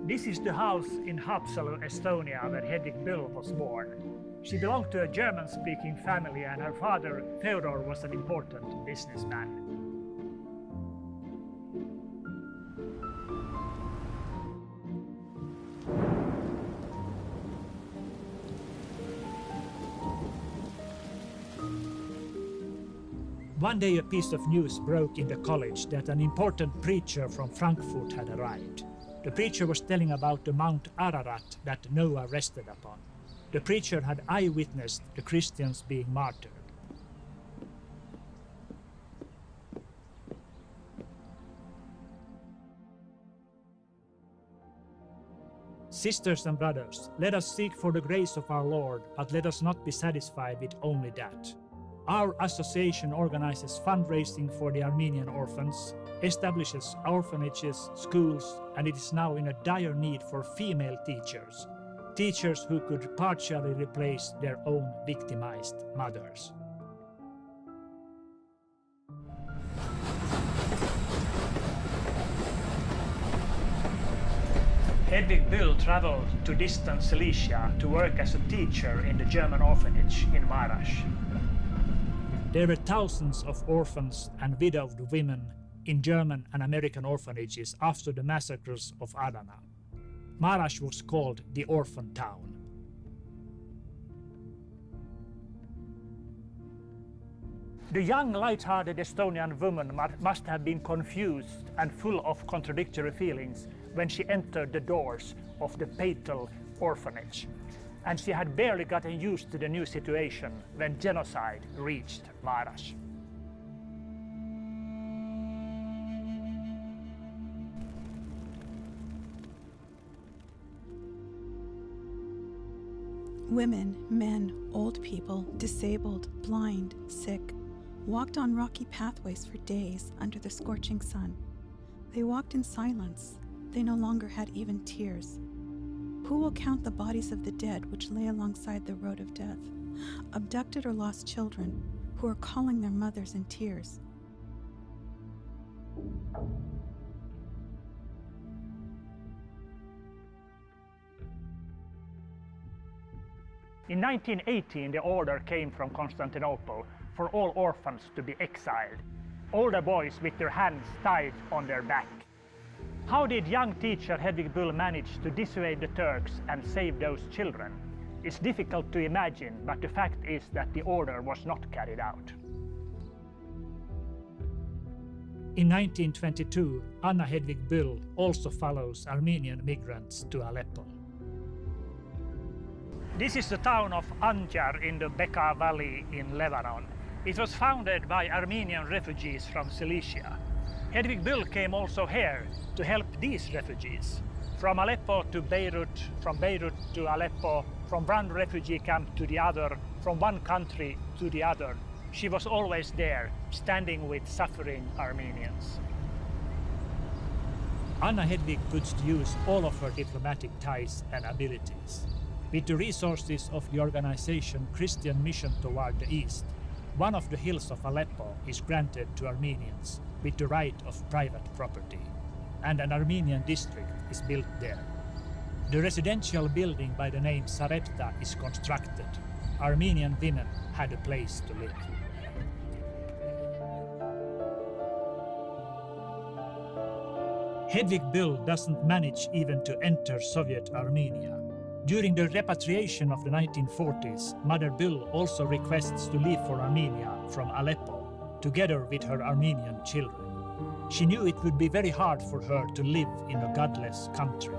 This is the house in Haapsalu, Estonia, where Hedvig Büll was born. She belonged to a German-speaking family, and her father, Theodor, was an important businessman. One day a piece of news broke in the college that an important preacher from Frankfurt had arrived. The preacher was telling about the Mount Ararat that Noah rested upon. The preacher had eyewitnessed the Christians being martyred. Sisters and brothers, let us seek for the grace of our Lord, but let us not be satisfied with only that. Our association organizes fundraising for the Armenian orphans, establishes orphanages, schools, and it is now in a dire need for female teachers. Teachers who could partially replace their own victimized mothers. Hedvig Büll traveled to distant Cilicia to work as a teacher in the German orphanage in Maraş. There were thousands of orphans and widowed women in German and American orphanages after the massacres of Adana. Maraş was called the orphan town. The young, light-hearted Estonian woman must have been confused and full of contradictory feelings when she entered the doors of the fatal orphanage. And she had barely gotten used to the new situation when genocide reached Maraş. Women, men, old people, disabled, blind, sick, walked on rocky pathways for days under the scorching sun. They walked in silence. They no longer had even tears. Who will count the bodies of the dead which lay alongside the road of death, abducted or lost children who are calling their mothers in tears? In 1918, the order came from Constantinople for all orphans to be exiled, older boys with their hands tied on their back. How did young teacher Hedvig Büll manage to dissuade the Turks and save those children? It's difficult to imagine, but the fact is that the order was not carried out. In 1922, Anna Hedvig Büll also follows Armenian migrants to Aleppo. This is the town of Anjar in the Bekaa Valley in Lebanon. It was founded by Armenian refugees from Cilicia. Hedvig Büll came also here to help these refugees. From Aleppo to Beirut, from Beirut to Aleppo, from one refugee camp to the other, from one country to the other. She was always there, standing with suffering Armenians. Anna Hedvig puts to use all of her diplomatic ties and abilities. With the resources of the organization Christian Mission Toward the East, one of the hills of Aleppo is granted to Armenians with the right of private property, and an Armenian district is built there. The residential building by the name Sarepta is constructed. Armenian women had a place to live. Hedvig Büll doesn't manage even to enter Soviet Armenia. During the repatriation of the 1940s, Mother Büll also requests to leave for Armenia from Aleppo, together with her Armenian children. She knew it would be very hard for her to live in a godless country,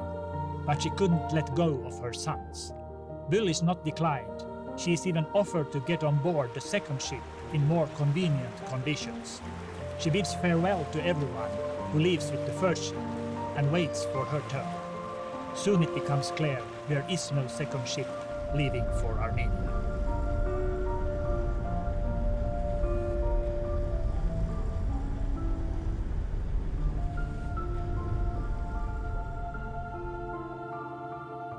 but she couldn't let go of her sons. Büll is not declined. She is even offered to get on board the second ship in more convenient conditions. She bids farewell to everyone who leaves with the first ship and waits for her turn. Soon it becomes clear there is no second ship leaving for Armenia.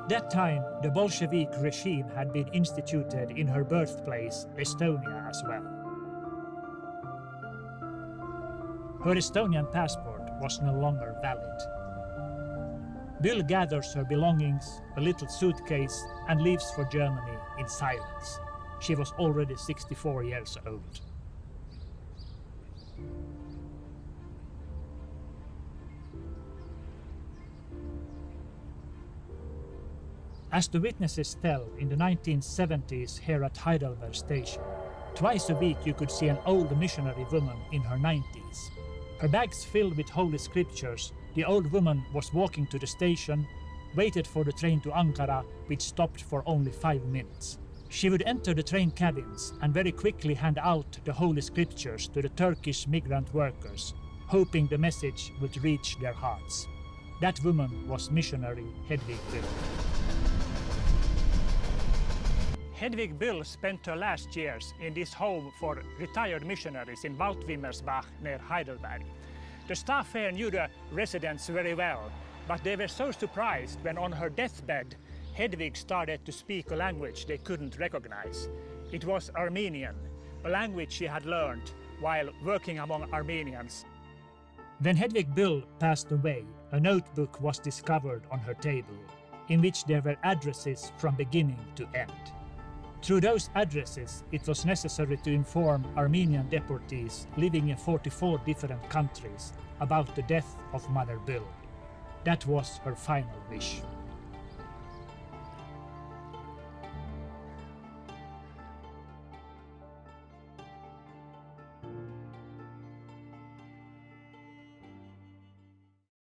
That time, the Bolshevik regime had been instituted in her birthplace, Estonia, as well. Her Estonian passport was no longer valid. Büll gathers her belongings, a little suitcase, and leaves for Germany in silence. She was already 64 years old. As the witnesses tell, in the 1970s here at Heidelberg station, twice a week you could see an old missionary woman in her 90s. Her bags filled with holy scriptures, the old woman was walking to the station, waited for the train to Ankara, which stopped for only 5 minutes. She would enter the train cabins and very quickly hand out the holy scriptures to the Turkish migrant workers, hoping the message would reach their hearts. That woman was missionary Hedvig Büll. Hedvig Büll spent her last years in this home for retired missionaries in Waldwimmersbach near Heidelberg. The staff here knew the residents very well, but they were so surprised when on her deathbed, Hedvig started to speak a language they couldn't recognize. It was Armenian, a language she had learned while working among Armenians. When Hedvig Büll passed away, a notebook was discovered on her table, in which there were addresses from beginning to end. Through those addresses, it was necessary to inform Armenian deportees living in 44 different countries about the death of Mother Büll. That was her final wish.